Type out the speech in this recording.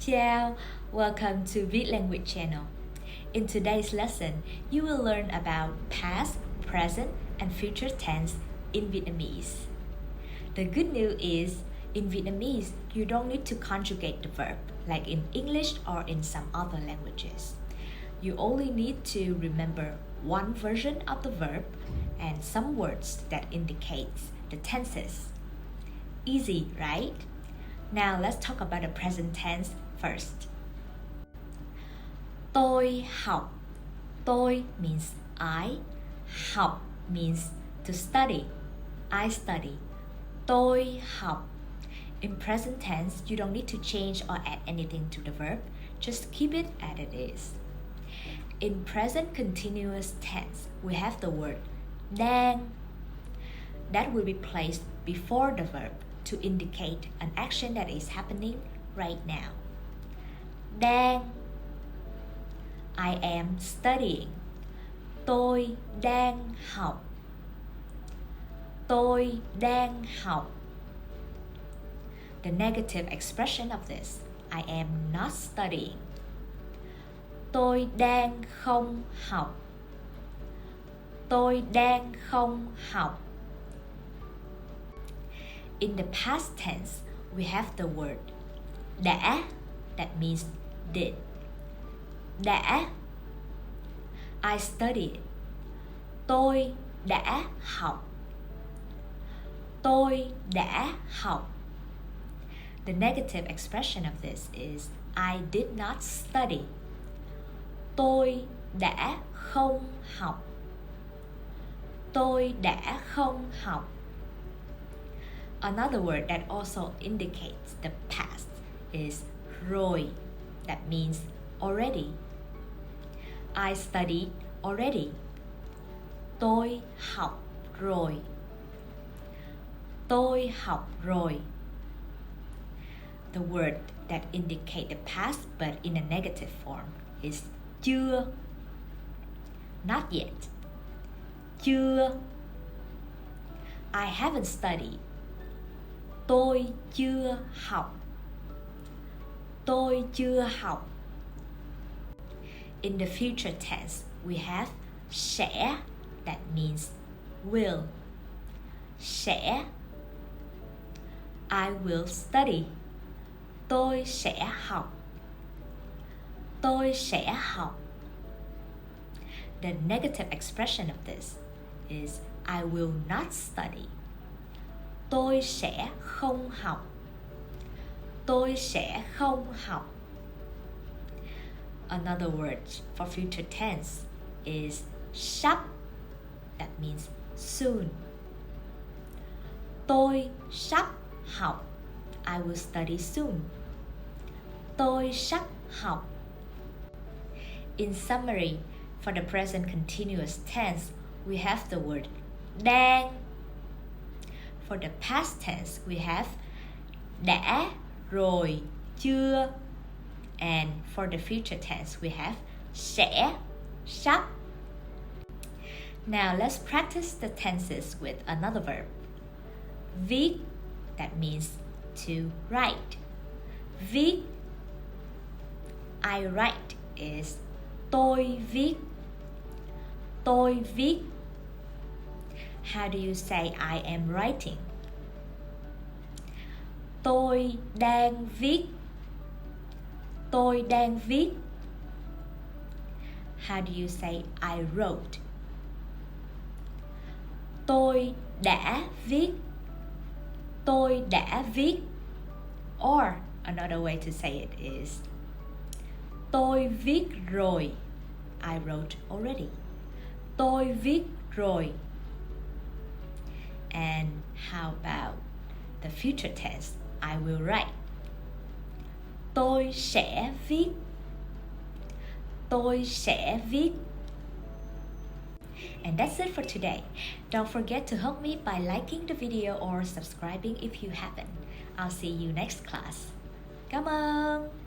Ciao, welcome to Viet Language channel. In today's lesson, you will learn about past, present, and future tense in Vietnamese. The good news is, in Vietnamese, you don't need to conjugate the verb like in English or in some other languages. You only need to remember one version of the verb and some words that indicates the tenses. Easy, right? Now let's talk about the present tense first. Tôi học. Tôi means I. Học means to study. I study. Tôi học. In present tense, you don't need to change or add anything to the verb. Just keep it as it is. In present continuous tense, we have the word đang. That will be placed before the verb to indicate an action that is happening right now. Đang. I am studying. Tôi đang học. Tôi đang học. The negative expression of this, I am not studying. Tôi đang không học. Tôi đang không học. In the past tense, we have the word đã, that means did. Đã. I studied. Tôi đã học. Tôi đã học. The negative expression of this is I did not study. Tôi đã không học. Tôi đã không học. Another word that also indicates the past is rồi. That means already. I studied already. Tôi học rồi. Tôi học rồi. The word that indicates the past but in a negative form is chưa. Not yet. Chưa. I haven't studied. Tôi chưa học. Tôi chưa học. In the future tense, we have sẽ, that means will. Sẽ. I will study. Tôi sẽ học. Tôi sẽ học. The negative expression of this is I will not study. Tôi sẽ không học. Tôi sẽ không học. Another word for future tense is sắp. That means soon. Tôi sắp học. I will study soon. Tôi sắp học. In summary, for the present continuous tense, we have the word đang. For the past tense, we have đã, rồi, chưa. And for the future tense, we have sẽ, sắp. Now let's practice the tenses with another verb. Viết, that means to write. Viết. I write is tôi viết. Tôi viết. How do you say I am writing? Tôi đang viết. Tôi đang viết. How do you say I wrote? Tôi đã viết. Tôi đã viết. Or another way to say it is tôi viết rồi. I wrote already. Tôi viết rồi. And how about the future tense? I will write. Tôi sẽ viết. Tôi sẽ viết. And that's it for today. Don't forget to help me by liking the video or subscribing if you haven't. I'll see you next class. Cảm ơn.